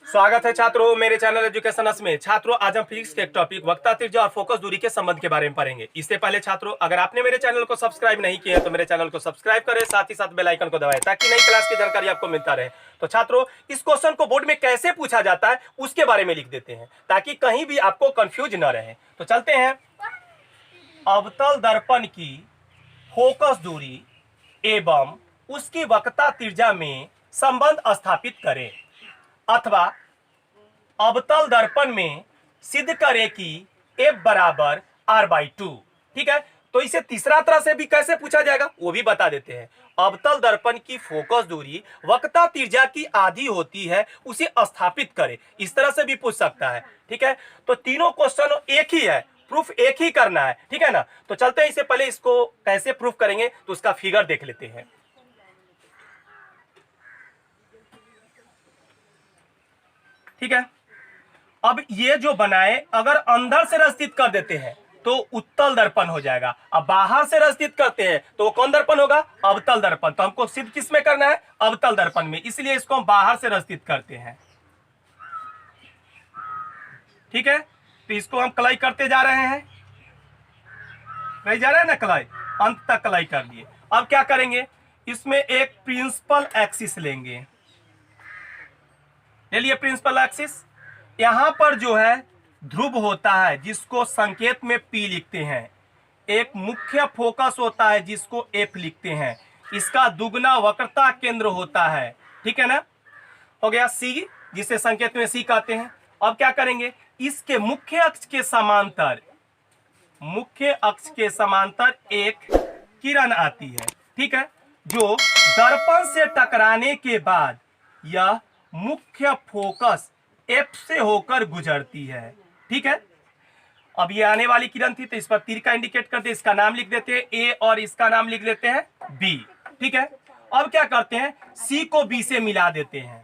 स्वागत है छात्रों मेरे चैनल एजुकेशनस में। छात्रों आज हम फिजिक्स के एक टॉपिक वक्रता त्रिज्या और फोकस दूरी के संबंध के बारे में पढ़ेंगे। इससे पहले छात्रों अगर आपने मेरे चैनल को सब्सक्राइब नहीं किया है तो मेरे चैनल को सब्सक्राइब करें, साथ ही साथ बेल आइकन को दबाएं ताकि नई क्लास की जानकारी आपको मिलता रहे। तो छात्रों इस क्वेश्चन को बोर्ड में कैसे पूछा जाता है उसके बारे में लिख देते हैं ताकि कहीं भी आपको कंफ्यूज न रहे। तो चलते हैं। अवतल दर्पण की फोकस दूरी एवं उसकी वक्रता त्रिज्या में संबंध स्थापित करें अथवा अवतल दर्पण में सिद्ध करें कि F बराबर R/2। ठीक है, तो इसे तीसरा तरह से भी कैसे पूछा जाएगा वो भी बता देते हैं। अवतल दर्पण की फोकस दूरी वक्रता त्रिज्या की आधी होती है, उसे स्थापित करें। इस तरह से भी पूछ सकता है। ठीक है, तो तीनों क्वेश्चन एक ही है, प्रूफ एक ही करना है। ठीक है ना, तो चलते हैं। इससे पहले इसको कैसे प्रूफ करेंगे तो उसका फिगर देख लेते हैं। ठीक है, अब ये जो बनाए अगर अंदर से रस्तित कर देते हैं तो उत्तल दर्पण हो जाएगा। अब बाहर से रस्तित करते हैं तो कौन दर्पण होगा? अवतल दर्पण। तो हमको सिद्ध किस में करना है? अवतल दर्पण में, इसलिए इसको हम बाहर से रस्तित करते हैं। ठीक है, तो इसको हम कलाई करते जा रहे हैं, नहीं जा रहा है ना कलाई, अंत तक कलाई कर लिए। अब क्या करेंगे, इसमें एक प्रिंसिपल एक्सिस लेंगे। ले लिए प्रिंसिपल एक्सिस। यहां पर जो है ध्रुव होता है जिसको संकेत में P लिखते हैं, एक मुख्य फोकस होता है जिसको F लिखते हैं, इसका दुगना वक्रता केंद्र होता है। ठीक है ना, हो गया C जिसे संकेत में C कहते हैं। अब क्या करेंगे, इसके मुख्य अक्ष के समांतर एक किरण आती है। ठीक है, जो दर्पण से टकराने के बाद यह मुख्य फोकस F से होकर गुजरती है। ठीक है, अब ये आने वाली किरण थी तो इस पर तीर का इंडिकेट करते, इसका नाम लिख देते हैं A और इसका नाम लिख देते हैं B। ठीक है, अब क्या करते हैं, C को B से मिला देते हैं।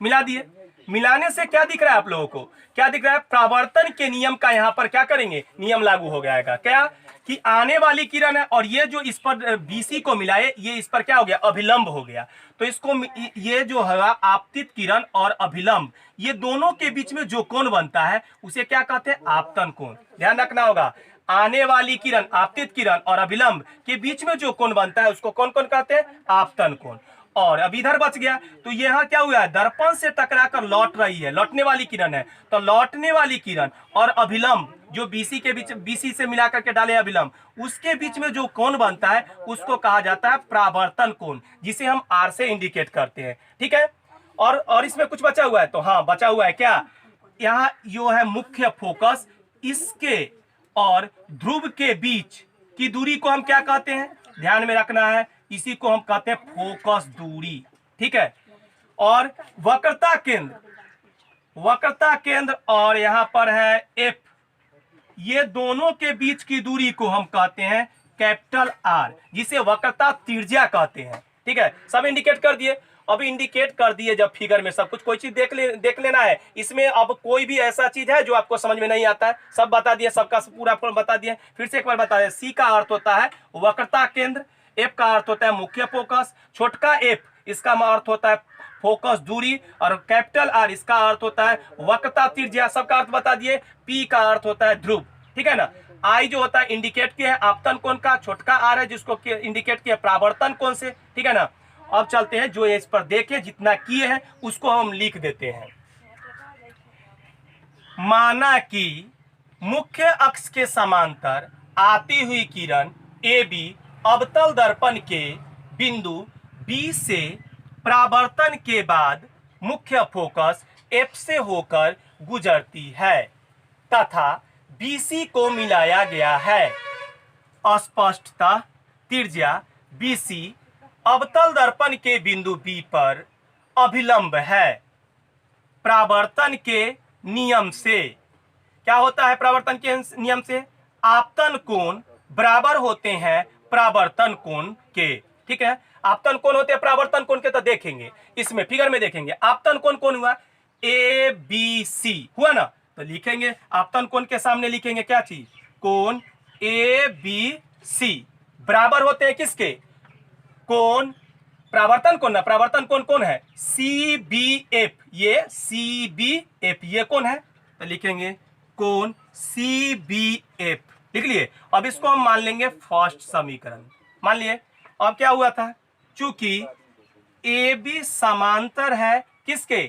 मिला दिए। मिलाने से क्या दिख रहा है आप लोगों को? क्या दिख रहा है? प्रावर्तन के नियम का यहां पर क्या करेंगे, नियम लागू हो जाएगा। क्या कि आने वाली किरण है और ये जो इस पर BC को मिलाए ये इस पर क्या हो गया, अभिलंब हो गया। तो इसको ये जो है आपतित किरण और अभिलंब, ये दोनों के बीच में जो कोण बनता है उसे क्या कहते हैं? आपतन कोण। ध्यान रखना होगा, आने वाली किरण, आपतित किरण और अभिलंब के बीच में जो कोण बनता है उसको कौन कौन कहते हैं? आपतन कोण। और अब इधर बच गया तो यहां क्या हुआ है, दर्पण से टकराकर लौट रही है, लौटने वाली किरण है। तो लौटने वाली किरण और अभिलंब जो BC के बीच, BC से मिलाकर के डाले अभिलंब, उसके बीच में जो कोण बनता है उसको कहा जाता है प्रावर्तन कोण, जिसे हम R से इंडिकेट करते हैं। ठीक है, और इसमें कुछ बचा हुआ है तो हाँ बचा हुआ है। क्या, यहाँ जो है मुख्य फोकस, इसके और ध्रुव के बीच की दूरी को हम क्या कहते हैं? ध्यान में रखना है, इसी को हम कहते हैं फोकस दूरी। ठीक है, और वक्रता केंद्र और यहां पर है F, ये दोनों के बीच की दूरी को हम कहते हैं कैपिटल R, जिसे वक्रता त्रिज्या कहते हैं। ठीक है, सब इंडिकेट कर दिए। अब इंडिकेट कर दिए जब फिगर में सब कुछ, कोई चीज देख लेना है इसमें। अब कोई भी ऐसा चीज है जो आपको समझ में नहीं आता है, सब बता दिए, सबका पूरा बता दिए। फिर से एक बार बता दें, C का अर्थ होता है वक्रता केंद्र, F का अर्थ होता है मुख्य फोकस, छोटका F इसका अर्थ होता है फोकस दूरी, और कैपिटल R इसका अर्थ होता है वक्रता त्रिज्या। सबका अर्थ बता दिए। P का अर्थ होता है ध्रुव। ठीक है ना, I जो होता है इंडिकेट किया है आपतन कोण का, छोटका R है जिसको इंडिकेट किया प्रावर्तन कोण से। ठीक है ना, अब चलते हैं, जो इस पर देखे जितना किए हैं उसको हम लिख देते हैं। माना कि मुख्य अक्ष के समांतर आती हुई किरण AB अवतल दर्पण के बिंदु B से परावर्तन के बाद मुख्य फोकस F से होकर गुजरती है तथा BC को मिलाया गया है। स्पष्टतः त्रिज्या BC अवतल दर्पण के बिंदु B पर अभिलंब है। परावर्तन के नियम से क्या होता है? परावर्तन के नियम से आपतन कोण बराबर होते हैं परावर्तन कोण के। ठीक है, आपतन कोण होते हैं परावर्तन कोण के, तो देखेंगे इसमें फिगर में देखेंगे आपतन कोण कौन हुआ, ABC हुआ ना। तो लिखेंगे आपतन कोण के सामने लिखेंगे क्या चीज, कोण ABC बराबर होते हैं किसके? कोण परावर्तन कोण ना, परावर्तन कोण कौन है? CBF, ये CBF ये कौन है? तो लिखेंगे कोण CBF, लिख लिए। अब इसको हम मान लेंगे फर्स्ट समीकरण, मान लिए। अब क्या हुआ था? चूंकि AB समांतर है किसके?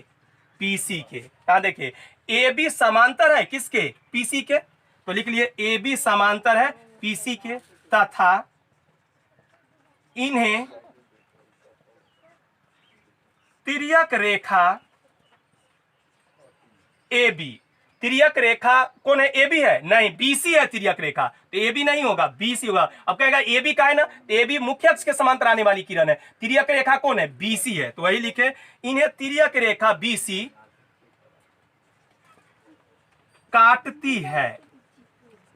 PC के। क्या देखिए, AB समांतर है किसके? PC के। तो लिख लिए AB समांतर है PC के तथा इन्हें तिर्यक रेखा AB, तिर्यक रेखा कौन है? AB है? नहीं, BC है तिर्यक रेखा, तो AB नहीं होगा, BC होगा। अब कहेगा AB का है ना, तो AB मुख्य अक्ष के समांतर आने वाली किरण है, तिर्यक रेखा कौन है? BC है, तो वही लिखे, इन्हें तिर्यक रेखा BC काटती है।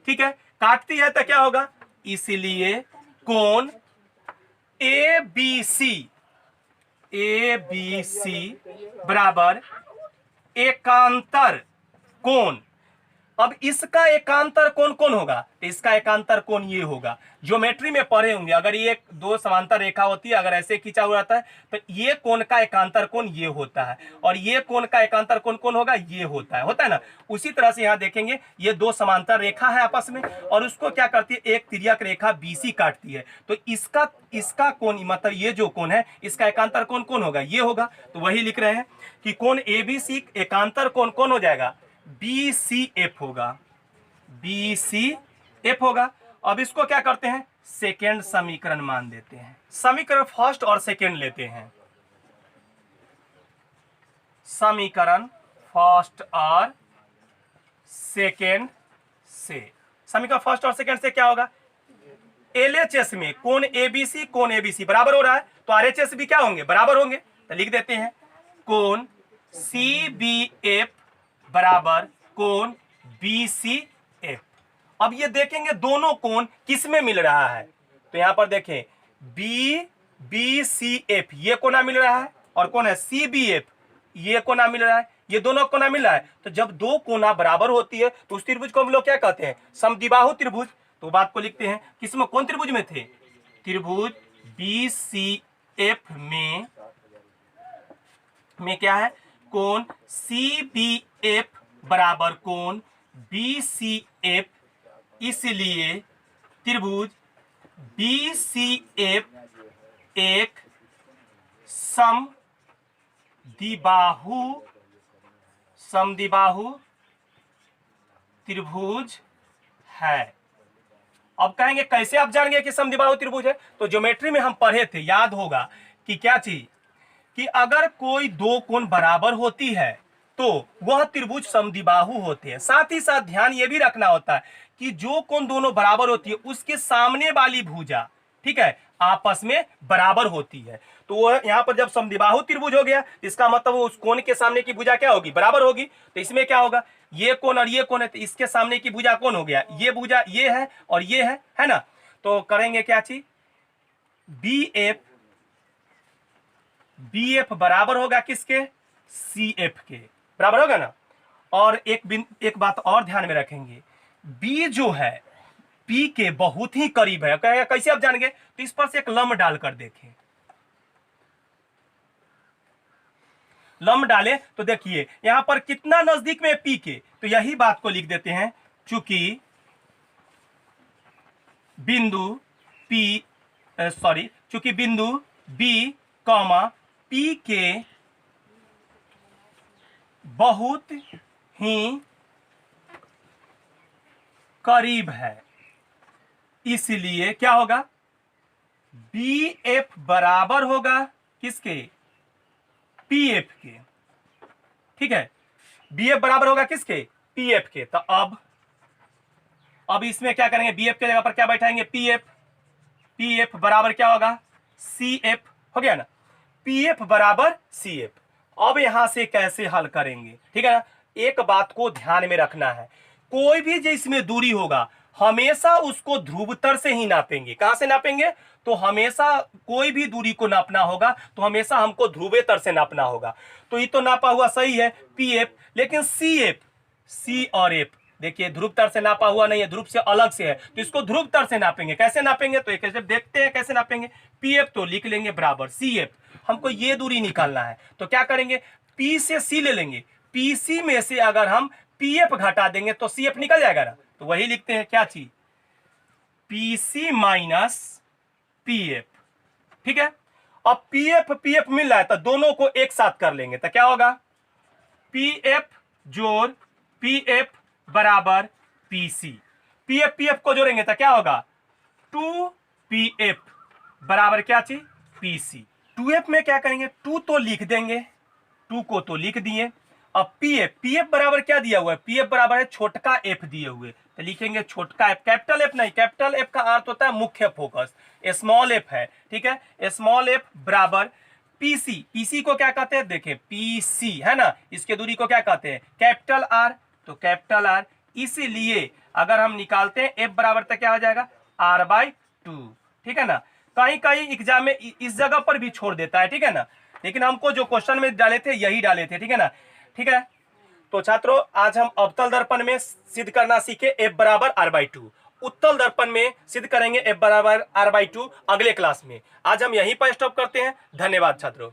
ठीक है, काटती है तो क्या होगा? इसलिए कोण ABC बराबर एकांतर कोण। अब इसका एकांतर कोण कौन होगा? इसका एकांतर कोण ये होगा। ज्योमेट्री में पढ़े होंगे, अगर ये दो समांतर रेखा होती है, अगर ऐसे खींचा हुआ रहता है तो ये कोण का एकांतर कोण ये होता है, और ये कोण का एकांतर कोण कौन होगा? ये होता है ना। उसी तरह से यहां देखेंगे, ये दो समांतर रेखा है आपस में, और उसको क्या करती है? एक तिर्यक रेखा BC काटती है, तो इसका कोण, मतलब ये जो कोण है, इसका एकांतर कोण कौन होगा? ये होगा। तो वही लिख रहे हैं कि कोण ABC एकांतर कोण कौन हो जाएगा? BCF होगा, BCF होगा। अब इसको क्या करते हैं? सेकेंड समीकरण मान देते हैं। समीकरण फर्स्ट और सेकेंड लेते हैं। समीकरण फर्स्ट और सेकेंड से, समीकरण फर्स्ट और सेकेंड से क्या होगा? LHS में कोण ABC बराबर हो रहा है, तो RHS भी क्या होंगे? बराबर होंगे। तो लिख देते हैं कोण CBF बराबर कोण BCF। अब ये देखेंगे दोनों कोण किस में मिल रहा है, तो यहां पर देखें BCF ये कोना मिल रहा है, और कौन है? CBF ये कोना मिल रहा है, ये दोनों कोना मिल रहा है। तो जब दो कोना बराबर होती है तो उस त्रिभुज को हम लोग क्या कहते हैं? समद्विबाहु त्रिभुज। तो बात को लिखते हैं, किसमें? कौन त्रिभुज में थे? त्रिभुज BCF में क्या है? कोण CBF बराबर कोण BCF, इसलिए त्रिभुज BCF एक समद्विबाहु त्रिभुज है। अब कहेंगे कैसे आप जान गए कि समद्विबाहु त्रिभुज है? तो ज्योमेट्री में हम पढ़े थे, याद होगा कि क्या चीज, कि अगर कोई दो कोण बराबर होती है तो वह त्रिभुज समद्विबाहु होते हैं। साथ ही साथ ध्यान यह भी रखना होता है कि जो कोण दोनों बराबर होती है उसके सामने वाली भुजा, ठीक है, आपस में बराबर होती है। तो वह यहां पर जब समद्विबाहु त्रिभुज हो गया, इसका मतलब उस कोण के सामने की भुजा क्या होगी? बराबर होगी। तो इसमें क्या होगा? ये कोण और ये कोण है, तो इसके सामने की भुजा कौन हो गया? ये भुजा ये है और ये है ना। तो करेंगे क्या चीज? BF बराबर होगा किसके? CF के बराबर होगा ना। और एक बात और ध्यान में रखेंगे, B जो है P के बहुत ही करीब है। कैसे आप जानेंगे? तो इस पर से एक लंब डालकर देखें, लंब डाले तो देखिए यहां पर कितना नजदीक में P के। तो यही बात को लिख देते हैं, चूंकि बिंदु B, P के बहुत ही करीब है, इसलिए क्या होगा? BF बराबर होगा किसके? PF के। ठीक है, BF बराबर होगा किसके? PF के। तो अब इसमें क्या करेंगे? BF के जगह पर क्या बैठाएंगे? PF बराबर क्या होगा? CF हो गया ना। PF बराबर CF। अब यहां से कैसे हल करेंगे? ठीक है ना, एक बात को ध्यान में रखना है, कोई भी जो इसमें दूरी होगा हमेशा उसको ध्रुवतर से ही नापेंगे। कहां से नापेंगे? तो हमेशा कोई भी दूरी को नापना होगा तो हमेशा हमको ध्रुवेतर से नापना होगा। तो ये तो नापा हुआ सही है PF, लेकिन CF, C और F देखिए ध्रुव तल से नापा हुआ नहीं है, ध्रुव से अलग से है, तो इसको ध्रुव तल से नापेंगे। कैसे नापेंगे, तो एक स्टेप देखते हैं कैसे नापेंगे। पी एफ तो लिख लेंगे बराबर सी एफ, हमको ये दूरी निकालना है, तो क्या करेंगे, पी से सी ले लेंगे, पीसी में से अगर हम पी एफ घटा देंगे तो सी एफ निकल जाएगा ना, तो वही लिखते हैं क्या चीज, पीसी माइनस पी एफ। ठीक है, अब पी एफ मिल रहा है तो दोनों को एक साथ कर लेंगे, तो क्या होगा, पी एफ जोड़ पी एफ बराबर पीसी। पी एफ को जोड़ेंगे तो क्या होगा, 2pf बराबर क्या चीज, पीसी। 2f में क्या करेंगे, 2 तो लिख देंगे, 2 को तो लिख दिए। अब pf बराबर क्या दिया हुआ है, pf बराबर है छोटका f दिए हुए, तो लिखेंगे छोटका f, कैपिटल f नहीं, कैपिटल f का अर्थ होता है मुख्य फोकस, स्मॉल f है। ठीक है, स्मॉल f बराबर पीसी, पीसी को क्या कहते हैं, देखें पीसी है ना, इसके दूरी को क्या कहते हैं, कैपिटल आर, तो कैपिटल आर, इसीलिए अगर हम निकालते हैं f बराबर तो क्या हो जाएगा, r/2। ठीक है ना, कहीं कहीं एग्जाम में इस जगह पर भी छोड़ देता है, ठीक है ना, लेकिन हमको जो क्वेश्चन में डाले थे यही डाले थे। ठीक है ना, ठीक है, तो छात्रों आज हम अवतल दर्पण में सिद्ध करना सीखे f बराबर r/2, उत्तल दर्पण में सिद्ध करेंगे f बराबर r/2 अगले क्लास में। आज हम यहीं पर स्टॉप करते हैं। धन्यवाद छात्रों।